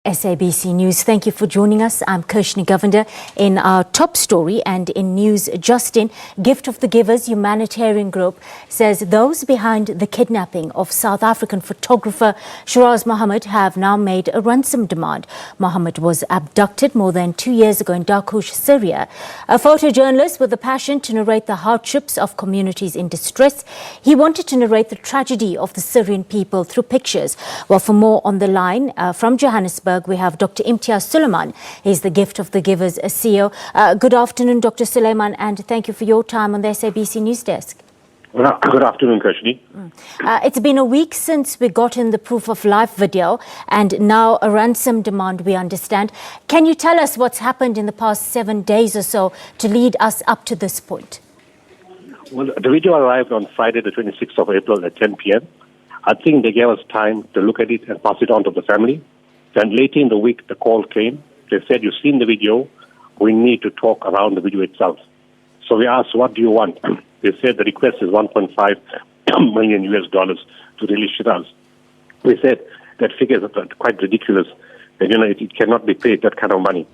SABC News. Thank you for joining us. I'm Kirshni Govender. In our top story and in news, Justin, Gift of the Givers humanitarian group says those behind the kidnapping of South African photographer Shiraaz Mohamed have now made a ransom demand. Mohamed was abducted more than 2 years ago in Darkush, Syria. A photojournalist with a passion to narrate the hardships of communities in distress, he wanted to narrate the tragedy of the Syrian people through pictures. Well, for more on the line from Johannesburg, we have Dr. Imtiaz Suleiman. He's the Gift of the Givers CEO. Good afternoon, Dr. Suleiman, and thank you for your time on the SABC News Desk. Good afternoon, Kirshni. It's been a week since we got in the proof of life video and now a ransom demand, we understand. Can you tell us what's happened in the past 7 days or so to lead us up to this point? Well, the video arrived on Friday, the 26th of April at 10 p.m. I think they gave us time to look at it and pass it on to the family. Then later in the week, the call came. They said, you've seen the video. We need to talk around the video itself. So we asked, what do you want? They said the request is $1.5 million to release Shiraaz. We said that figure is quite ridiculous. And, it cannot be paid, that kind of money.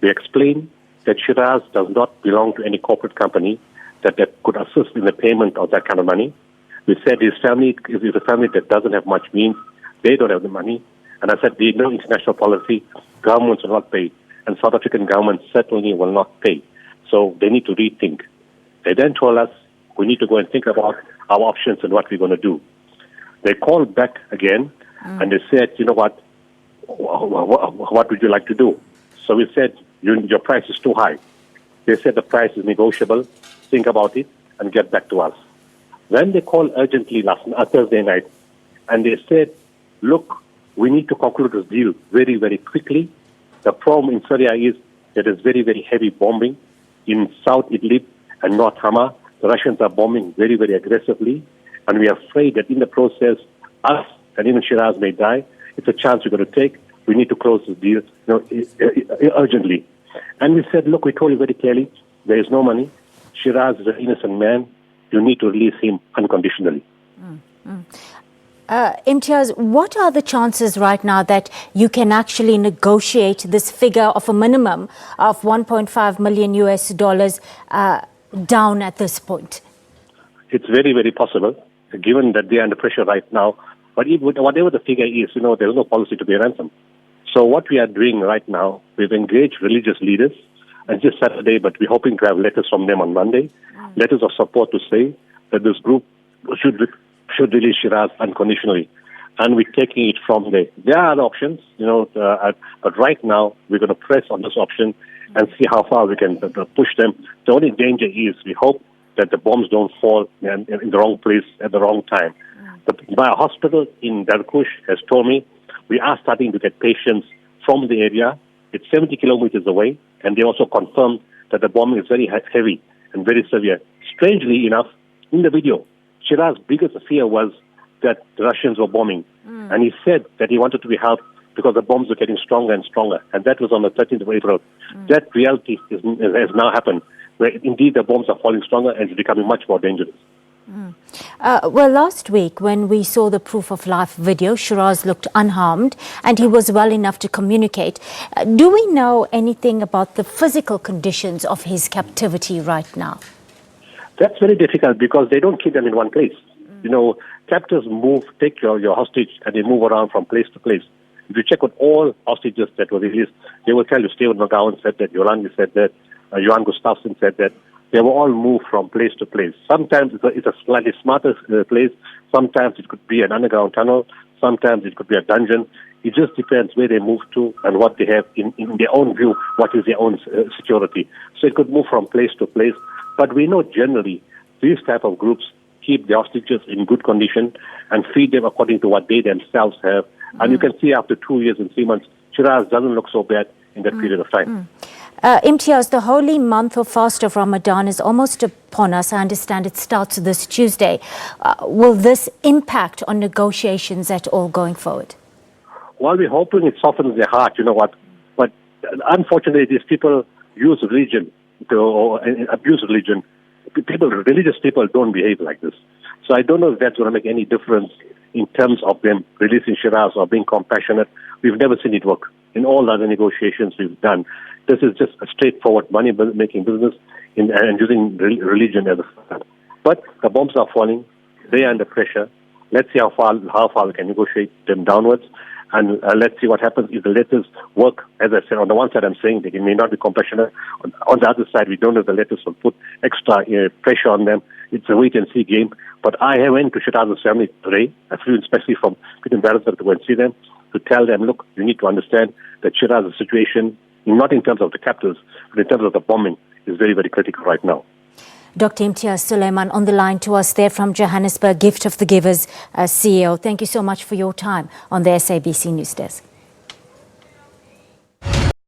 We explained that Shiraaz does not belong to any corporate company that could assist in the payment of that kind of money. We said his family is a family that doesn't have much means. They don't have the money. And I said, we know international policy, governments will not pay, and South African government certainly will not pay. So they need to rethink. They then told us we need to go and think about our options and what we're going to do. They called back again, and they said, you know what would you like to do? So we said, your price is too high. They said the price is negotiable, think about it, and get back to us. Then they called urgently Thursday night, and they said, look, we need to conclude this deal very, very quickly. The problem in Syria is there is very, very heavy bombing in South Idlib and North Hama. The Russians are bombing very, very aggressively, and we are afraid that in the process, us and even Shiraaz may die. It's a chance we're going to take. We need to close this deal urgently. And we said, look, we told you very clearly, there is no money. Shiraaz is an innocent man. You need to release him unconditionally. Imtiaz, what are the chances right now that you can actually negotiate this figure of a minimum of $1.5 million down at this point? It's very, very possible, given that they are under pressure right now. But whatever the figure is, there's no policy to pay ransom. So what we are doing right now, we've engaged religious leaders, and just Saturday, but we're hoping to have letters from them on Monday, letters of support to say that this group should release Shiraaz unconditionally. And we're taking it from there. There are other options, but right now we're going to press on this option and see how far we can push them. The only danger is we hope that the bombs don't fall in the wrong place at the wrong time. My hospital in Darkush has told me we are starting to get patients from the area. It's 70 kilometers away, and they also confirmed that the bombing is very heavy and very severe. Strangely enough, in the video, Shiraaz's biggest fear was that the Russians were bombing. And he said that he wanted to be helped because the bombs were getting stronger and stronger. And that was on the 13th of April. That reality has now happened, where indeed the bombs are falling stronger and it's becoming much more dangerous. Well, last week when we saw the proof of life video, Shiraaz looked unharmed and he was well enough to communicate. Do we know anything about the physical conditions of his captivity right now? That's very difficult because they don't keep them in one place. Captors take your hostage and they move around from place to place. If you check with all hostages that were released, they will tell you, Steven McGowan said that, Yolandi said that, Johan Gustafsson said that. They will all move from place to place. Sometimes it's a slightly smarter place. Sometimes it could be an underground tunnel. Sometimes it could be a dungeon. It just depends where they move to and what they have in their own view, what is their own security. So it could move from place to place. But we know generally these type of groups keep the hostages in good condition and feed them according to what they themselves have. And you can see after 2 years and 3 months, Shiraaz doesn't look so bad in that period of time. Imtiaz, the holy month of fast of Ramadan is almost upon us. I understand it starts this Tuesday. Will this impact on negotiations at all going forward? Well, we're hoping it softens their heart, But unfortunately, these people use religion or abuse religion. Religious people don't behave like this. So I don't know if that's going to make any difference in terms of them releasing Shiraaz or being compassionate. We've never seen it work. in all the other negotiations we've done. This is just a straightforward money-making business and using religion as a factor. But the bombs are falling. They are under pressure. Let's see how far we can negotiate them downwards. And let's see what happens if the letters work. As I said, on the one side, I'm saying they may not be compassionate. On the other side, we don't know if the letters will put extra pressure on them. It's a wait-and-see game. But I went to Shiraaz's family today. I flew especially from Kidnappers to go and see them, to tell them, look, you need to understand that Shiraaz's situation, not in terms of the captors, but in terms of the bombing, is very, very critical right now. Dr. Imtiaz Sulaiman on the line to us there from Johannesburg, Gift of the Givers CEO. Thank you so much for your time on the SABC News Desk.